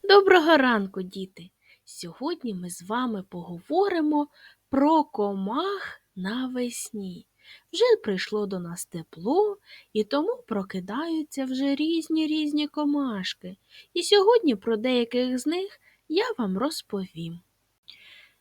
Доброго ранку, діти! Сьогодні ми з вами поговоримо про комах навесні. Вже прийшло до нас тепло, і тому прокидаються вже різні комашки. І сьогодні про деяких з них я вам розповім.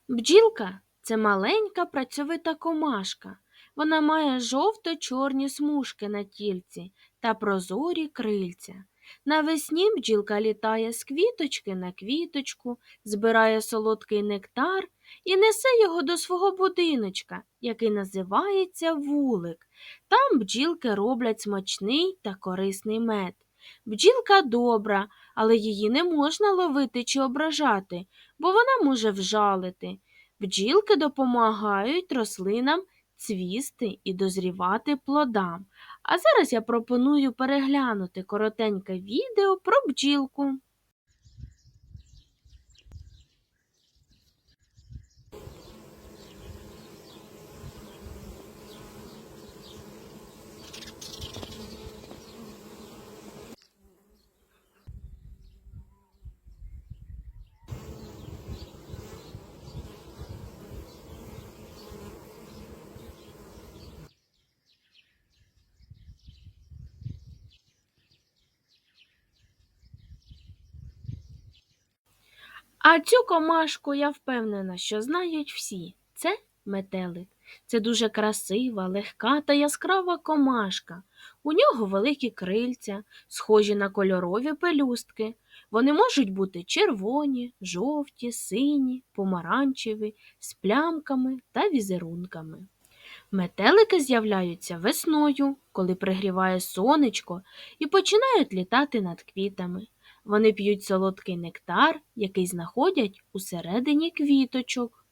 Бджілка – це маленька працьовита комашка. Вона має жовто-чорні смужки на тільці та прозорі крильця. Навесні бджілка літає з квіточки на квіточку, збирає солодкий нектар і несе його до свого будиночка, який називається вулик. Там бджілки роблять смачний та корисний мед. Бджілка добра, але її не можна ловити чи ображати, бо вона може вжалити. Бджілки допомагають рослинам цвісти і дозрівати плодам. А зараз я пропоную переглянути коротеньке відео про бджілку. А цю комашку, я впевнена, що знають всі. Це метелик. Це дуже красива, легка та яскрава комашка. У нього великі крильця, схожі на кольорові пелюстки. Вони можуть бути червоні, жовті, сині, помаранчеві, з плямками та візерунками. Метелики з'являються весною, коли пригріває сонечко, і починають літати над квітами. Вони п'ють солодкий нектар, який знаходять усередині квіточок.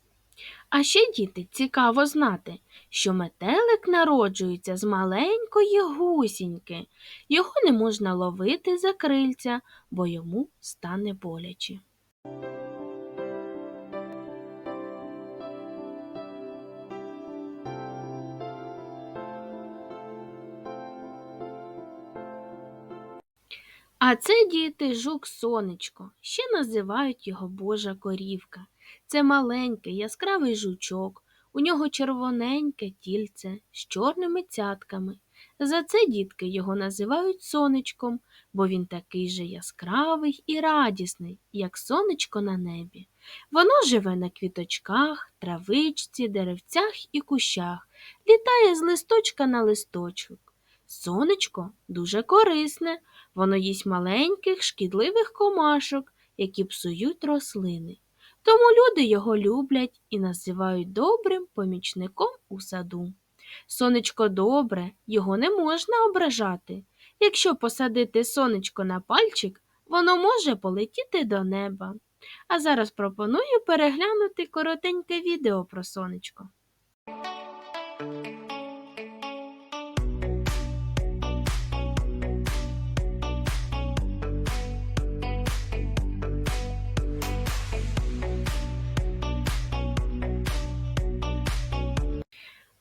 А ще, діти, цікаво знати, що метелик народжується з маленької гусіньки. Його не можна ловити за крильця, бо йому стане боляче. А це, діти, жук-сонечко, ще називають його Божа корівка. Це маленький яскравий жучок, у нього червоненьке тільце з чорними цятками. За це дітки його називають сонечком, бо він такий же яскравий і радісний, як сонечко на небі. Воно живе на квіточках, травичці, деревцях і кущах, літає з листочка на листочок. Сонечко дуже корисне. Воно їсть маленьких шкідливих комашок, які псують рослини. Тому люди його люблять і називають добрим помічником у саду. Сонечко добре, його не можна ображати. Якщо посадити сонечко на пальчик, воно може полетіти до неба. А зараз пропоную переглянути коротеньке відео про сонечко.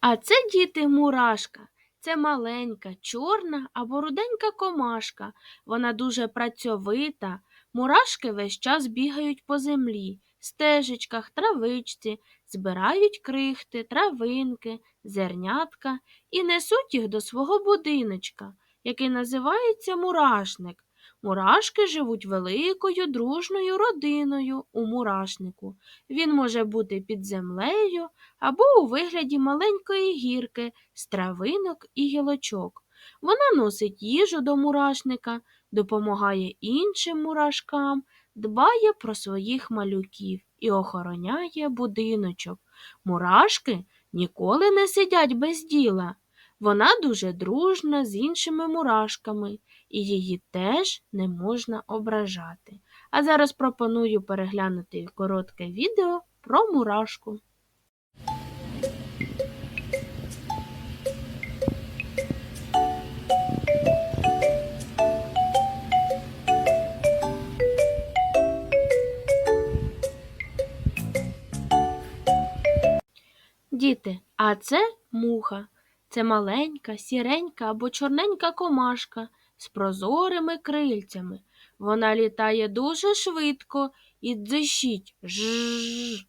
А це, діти, мурашка. Це маленька, чорна або руденька комашка. Вона дуже працьовита. Мурашки весь час бігають по землі, стежечках, травичці, збирають крихти, травинки, зернятка і несуть їх до свого будиночка, який називається мурашник. Мурашки живуть великою дружною родиною у мурашнику. Він може бути під землею або у вигляді маленької гірки з травинок і гілочок. Вона носить їжу до мурашника, допомагає іншим мурашкам, дбає про своїх малюків і охороняє будиночок. Мурашки ніколи не сидять без діла. Вона дуже дружна з іншими мурашками, і її теж не можна ображати. А зараз пропоную переглянути коротке відео про мурашку. Діти, а це муха. Це маленька, сіренька або чорненька комашка з прозорими крильцями. Вона літає дуже швидко і дзищить жжж.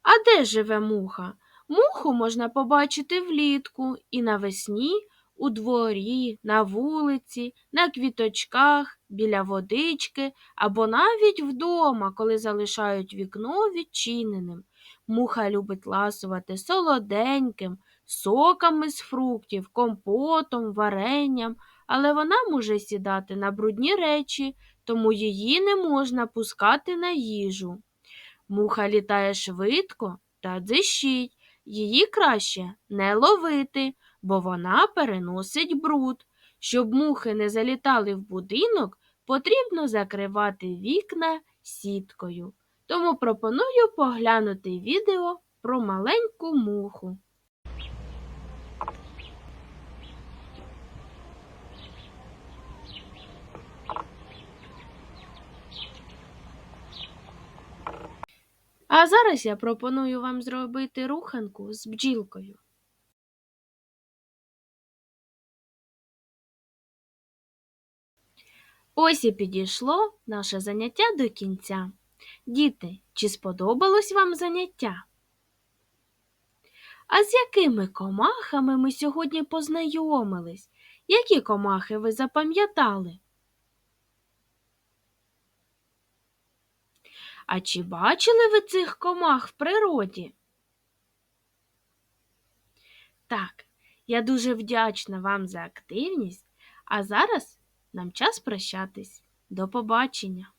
А де живе муха? Муху можна побачити влітку і навесні у дворі, на вулиці, на квіточках, біля водички або навіть вдома, коли залишають вікно відчиненим. Муха любить ласувати солоденьким, соками з фруктів, компотом, варенням, але вона може сідати на брудні речі, тому її не можна пускати на їжу. Муха літає швидко та дзищить. Її краще не ловити, бо вона переносить бруд. Щоб мухи не залітали в будинок, потрібно закривати вікна сіткою. Тому пропоную поглянути відео про маленьку муху. А зараз я пропоную вам зробити руханку з бджілкою. Ось і підійшло наше заняття до кінця. Діти, чи сподобалось вам заняття? А з якими комахами ми сьогодні познайомились? Які комахи ви запам'ятали? А чи бачили ви цих комах в природі? Так, я дуже вдячна вам за активність, а зараз нам час прощатись. До побачення!